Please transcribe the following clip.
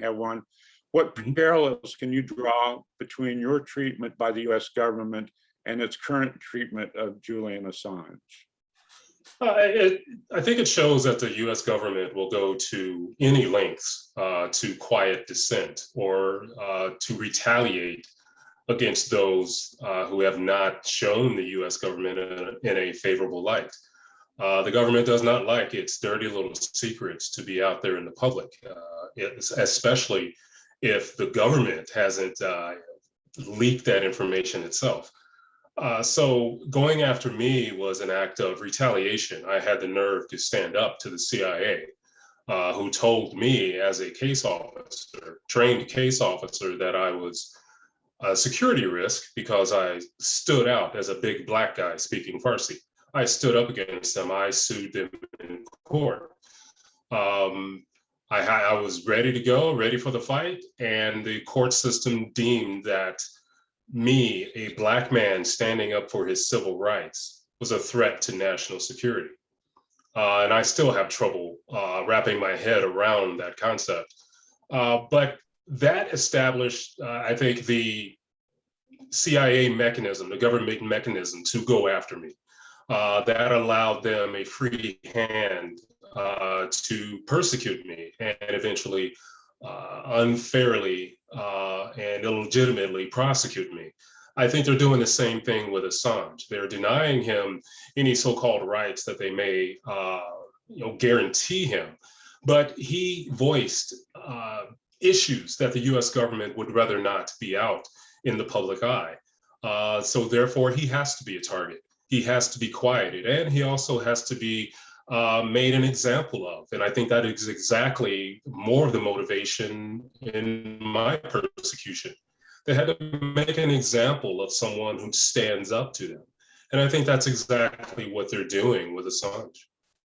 have one. What Mhm. parallels can you draw between your treatment by the US government and its current treatment of Julian Assange? I think it shows that the US government will go to any lengths to quiet dissent or to retaliate against those who have not shown the US government in a favorable light. The government does not like its dirty little secrets to be out there in the public, especially if the government hasn't leaked that information itself. So going after me was an act of retaliation. I had the nerve to stand up to the CIA, who told me as a case officer, trained case officer, that I was a security risk because I stood out as a big black guy speaking Farsi. I stood up against them. I sued them in court. Um, I was ready to go, ready for the fight, and the court system deemed that me, a black man standing up for his civil rights, was a threat to national security. And I still have trouble wrapping my head around that concept. But that established, I think, the CIA mechanism, the government mechanism to go after me. That allowed them a free hand to persecute me and eventually unfairly and illegitimately prosecute me. I think they're doing the same thing with Assange. They're denying him any so-called rights that they may, guarantee him. But he voiced issues that the U.S. government would rather not be out in the public eye. So therefore, he has to be a target. He has to be quieted, and he also has to be made an example of. And I think that is exactly more of the motivation in my persecution. They had to make an example of someone who stands up to them. And I think that's exactly what they're doing with Assange.